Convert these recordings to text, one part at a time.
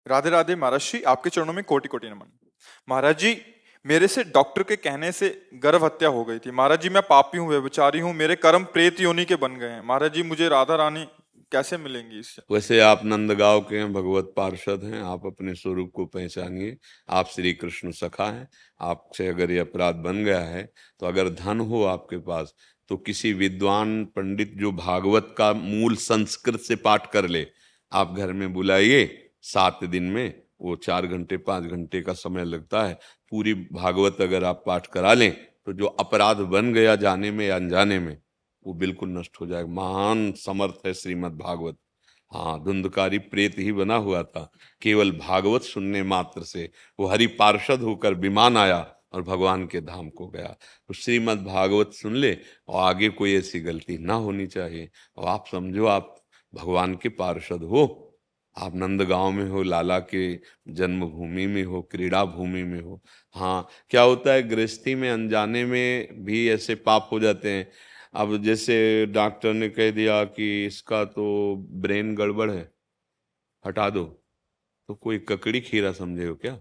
राधे राधे महाराज जी, आपके चरणों में कोटि कोटि नमन। महाराज जी, मेरे से डॉक्टर के कहने से गर्भ हत्या हो गई थी। महाराज जी, मैं पापी हूँ, व्यभिचारी हूँ, मेरे कर्म प्रेत योनि के बन गए हैं। महाराज जी, मुझे राधा रानी कैसे मिलेंगी इससे? वैसे आप नंदगांव के हैं, भगवत पार्षद हैं, आप अपने स्वरूप को पहचानिए। आप श्री कृष्ण सखा हैं। आपसे अगर ये अपराध बन गया है, तो अगर धन हो आपके पास, तो किसी विद्वान पंडित जो भागवत का मूल संस्कृत से पाठ कर ले, आप घर में बुलाइए। 7 दिन में वो 4 घंटे 5 घंटे का समय लगता है। पूरी भागवत अगर आप पाठ करा लें, तो जो अपराध बन गया जाने में या अनजाने में, वो बिल्कुल नष्ट हो जाएगा। महान समर्थ है श्रीमद् भागवत। हाँ, धुंधकारी प्रेत ही बना हुआ था, केवल भागवत सुनने मात्र से वो हरि पार्षद होकर विमान आया और भगवान के धाम को गया। तो श्रीमद् भागवत सुन ले, और आगे कोई ऐसी गलती ना होनी चाहिए। और आप समझो, आप भगवान के पार्षद हो, आप नंदगांव में हो, लाला के जन्मभूमि में हो, क्रीड़ा भूमि में हो। हाँ, क्या होता है, गृहस्थी में अनजाने में भी ऐसे पाप हो जाते हैं। अब जैसे डॉक्टर ने कह दिया कि इसका तो ब्रेन गड़बड़ है, हटा दो, तो कोई ककड़ी खीरा समझे हो क्या?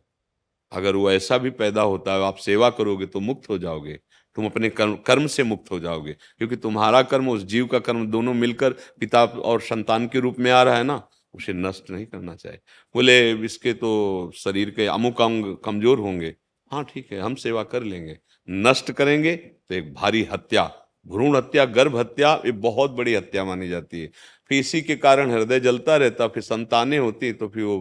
अगर वो ऐसा भी पैदा होता है, आप सेवा करोगे तो मुक्त हो जाओगे। तुम अपने कर्म कर्म से मुक्त हो जाओगे, क्योंकि तुम्हारा कर्म उस जीव का कर्म दोनों मिलकर पिता और संतान के रूप में आ रहा है ना। उसे नष्ट नहीं करना चाहिए। बोले इसके तो शरीर के अमुक अंग कमजोर होंगे। हाँ ठीक है, हम सेवा कर लेंगे। नष्ट करेंगे तो एक भारी हत्या, भ्रूण हत्या, गर्भ हत्या, ये बहुत बड़ी हत्या मानी जाती है। फिर इसी के कारण हृदय जलता रहता, फिर संतानें होती तो फिर वो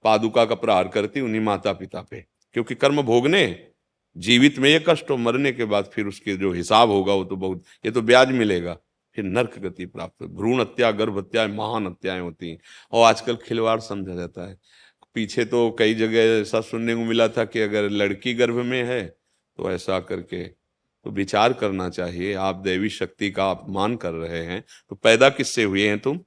पादुका का प्रहार करती उन्हीं माता पिता पे, क्योंकि कर्म भोगने हैं। जीवित में ये कष्ट हो, मरने के बाद फिर उसके जो हिसाब होगा वो तो बहुत, ये तो ब्याज मिलेगा। फिर नरक गति प्राप्त हो। भ्रूण हत्या, गर्भ हत्या महान हत्याएं होती हैं, और आजकल खिलवाड़ समझा जाता है। पीछे तो कई जगह ऐसा सुनने को मिला था कि अगर लड़की गर्भ में है तो ऐसा करके, तो विचार करना चाहिए। आप दैवी शक्ति का अपमान कर रहे हैं। तो पैदा किससे हुए हैं तुम?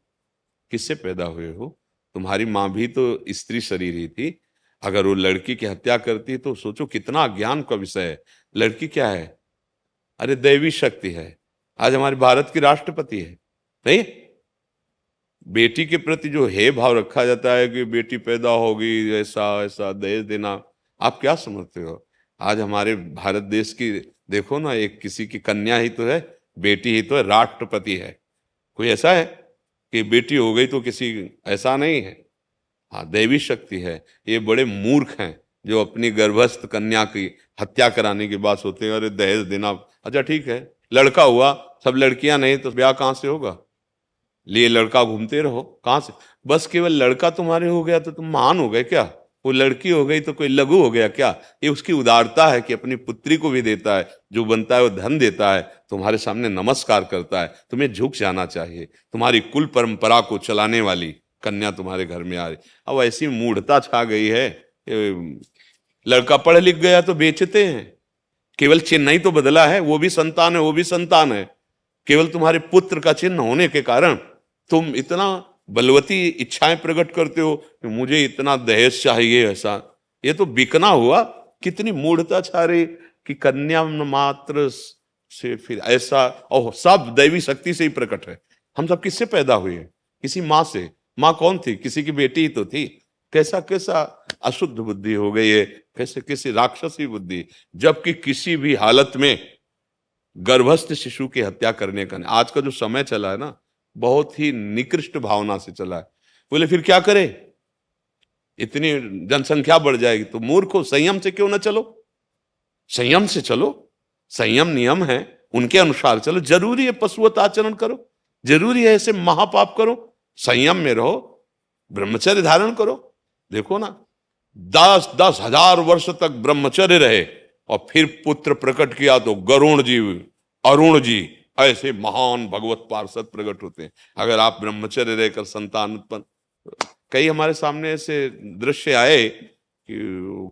किससे पैदा हुए हो? तुम्हारी माँ भी तो स्त्री शरीर ही थी। अगर वो लड़की की हत्या करती तो सोचो कितना अज्ञान का विषय है। लड़की क्या है? अरे दैवी शक्ति है। आज हमारे भारत की राष्ट्रपति है, नहीं? बेटी के प्रति जो है भाव रखा जाता है कि बेटी पैदा होगी, ऐसा ऐसा दहेज देना, आप क्या समझते हो? आज हमारे भारत देश की देखो ना, एक किसी की कन्या ही तो है, बेटी ही तो है, राष्ट्रपति है। कोई ऐसा है कि बेटी हो गई तो किसी, ऐसा नहीं है। हाँ, दैवी शक्ति है। ये बड़े मूर्ख हैं जो अपनी गर्भस्थ कन्या की हत्या कराने की बात सोचते हैं। अरे दहेज देना, अच्छा ठीक है, लड़का हुआ, सब लड़कियां नहीं तो ब्याह कहाँ से होगा? लिए लड़का घूमते रहो, कहाँ से? बस केवल लड़का तुम्हारे हो गया तो तुम महान हो गए क्या? वो लड़की हो गई तो कोई लघु हो गया क्या? ये उसकी उदारता है कि अपनी पुत्री को भी देता है, जो बनता है वो धन देता है, तुम्हारे सामने नमस्कार करता है। तुम्हें झुक जाना चाहिए। तुम्हारी कुल परंपरा को चलाने वाली कन्या तुम्हारे घर में आ रही। अब ऐसी मूढ़ता छा गई है। लड़का पढ़ लिख गया तो बेचते हैं। केवल चिन्ह ही तो बदला है, वो भी संतान है, वो भी संतान है। केवल तुम्हारे पुत्र का चिन्ह होने के कारण तुम इतना बलवती इच्छाएं प्रकट करते हो कि मुझे इतना दहेज चाहिए, ऐसा। ये तो बिकना हुआ। कितनी मूढ़ता छा रही कि कन्या मात्र से फिर ऐसा, और सब दैवी शक्ति से ही प्रकट है। हम सब किससे पैदा हुए हैं? किसी माँ से। माँ कौन थी? किसी की बेटी ही तो थी। कैसा कैसा अशुद्ध बुद्धि हो गई है, कैसे कैसी राक्षसी बुद्धि। जबकि किसी भी हालत में गर्भस्थ शिशु की हत्या करने का नहीं। आज का जो समय चला है ना, बहुत ही निकृष्ट भावना से चला है। बोले फिर क्या करे? इतनी जनसंख्या बढ़ जाएगी तो मूर्खो, संयम से क्यों ना चलो? संयम से चलो। संयम नियम है, उनके अनुसार चलो। जरूरी है पशुवत आचरण करो? जरूरी है ऐसे महापाप करो? संयम में रहो, ब्रह्मचर्य धारण करो। देखो ना, 10,000 वर्ष तक ब्रह्मचर्य रहे और फिर पुत्र प्रकट किया तो गरुण जी, अरुण जी, ऐसे महान भगवत पार्षद प्रकट होते हैं। अगर आप ब्रह्मचर्य रहकर संतान उत्पन्न, कई हमारे सामने ऐसे दृश्य आए कि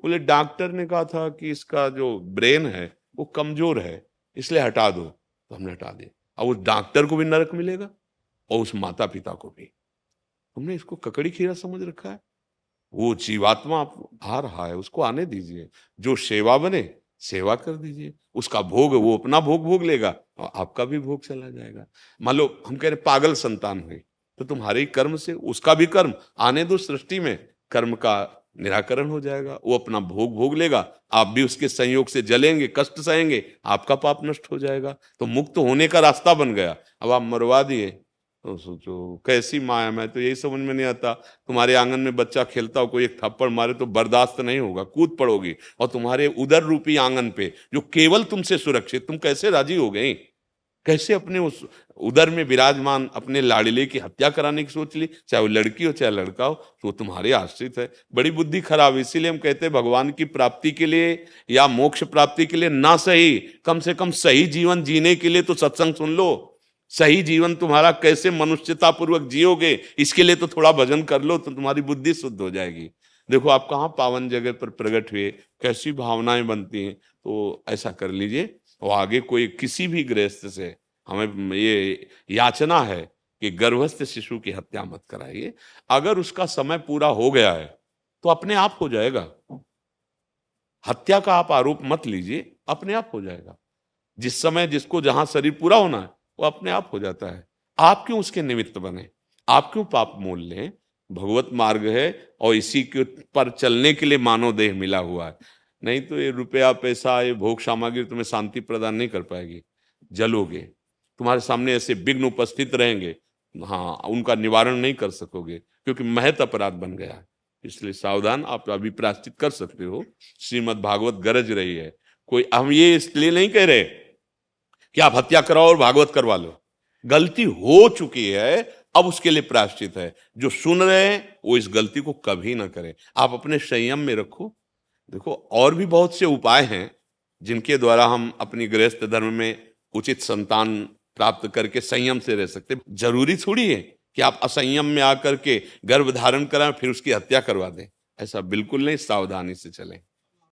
बोले डॉक्टर ने कहा था कि इसका जो ब्रेन है वो कमजोर है, इसलिए हटा दो, तो हमने हटा दिया। अब उस डॉक्टर को भी नरक मिलेगा और उस माता पिता को भी। हमने इसको ककड़ी खीरा समझ रखा है। वो जीवात्मा आ रहा है, उसको आने दीजिए। जो सेवा बने सेवा कर दीजिए। उसका भोग वो अपना भोग भोग लेगा और आपका भी भोग चला जाएगा। मान लो हम कह रहे पागल संतान हुई, तो तुम्हारे ही कर्म से उसका भी कर्म आने दो सृष्टि में। कर्म का निराकरण हो जाएगा, वो अपना भोग भोग लेगा, आप भी उसके संयोग से जलेंगे, कष्ट सहेंगे, आपका पाप नष्ट हो जाएगा। तो मुक्त होने का रास्ता बन गया। अब आप मरवा दिए तो सोचो कैसी माया। मैं तो यही समझ में नहीं आता, तुम्हारे आंगन में बच्चा खेलता हो, कोई एक थप्पड़ मारे तो बर्दाश्त नहीं होगा, कूद पड़ोगी, और तुम्हारे उदर रूपी आंगन पे जो केवल तुमसे सुरक्षित, तुम कैसे राजी हो गई? कैसे अपने उस उदर में विराजमान अपने लाड़िले की हत्या कराने की सोच ली? चाहे वो लड़की हो चाहे लड़का हो, तो वो तुम्हारे आश्रित है। बड़ी बुद्धि खराब। इसीलिए हम कहते हैं भगवान की प्राप्ति के लिए या मोक्ष प्राप्ति के लिए ना सही, कम से कम सही जीवन जीने के लिए तो सत्संग सुन लो। सही जीवन तुम्हारा कैसे मनुष्यता पूर्वक जियोगे, इसके लिए तो थोड़ा भजन कर लो, तो तुम्हारी बुद्धि शुद्ध हो जाएगी। देखो आप कहाँ पावन जगह पर प्रकट हुए, कैसी भावनाएं बनती हैं। तो ऐसा कर लीजिए, और आगे कोई किसी भी गृहस्थ से हमें ये याचना है कि गर्भस्थ शिशु की हत्या मत कराइए। अगर उसका समय पूरा हो गया है तो अपने आप हो जाएगा। हत्या का आप आरोप मत लीजिए, अपने आप हो जाएगा। जिस समय जिसको जहां शरीर पूरा होना है वो अपने आप हो जाता है। आप क्यों उसके निमित्त बने? आप क्यों पाप मोल लें? भगवत मार्ग है और इसी के पर चलने के लिए मानव देह मिला हुआ है। नहीं तो ये रुपया पैसा, ये भोग सामग्री तुम्हें शांति प्रदान नहीं कर पाएगी। जलोगे, तुम्हारे सामने ऐसे विघ्न उपस्थित रहेंगे, हाँ, उनका निवारण नहीं कर सकोगे, क्योंकि महत अपराध बन गया है। इसलिए सावधान। आप अभी प्रायश्चित कर सकते हो। श्रीमद् भागवत गरज रही है। कोई हम ये इसलिए नहीं कह रहे कि आप हत्या कराओ और भागवत करवा लो। गलती हो चुकी है, अब उसके लिए प्रायश्चित है। जो सुन रहे हैं वो इस गलती को कभी ना करें। आप अपने संयम में रखो। देखो और भी बहुत से उपाय हैं जिनके द्वारा हम अपनी गृहस्थ धर्म में उचित संतान प्राप्त करके संयम से रह सकते। जरूरी थोड़ी है कि आप असंयम में आकर के गर्भ धारण कराएं फिर उसकी हत्या करवा दें। ऐसा बिल्कुल नहीं, सावधानी से चलें।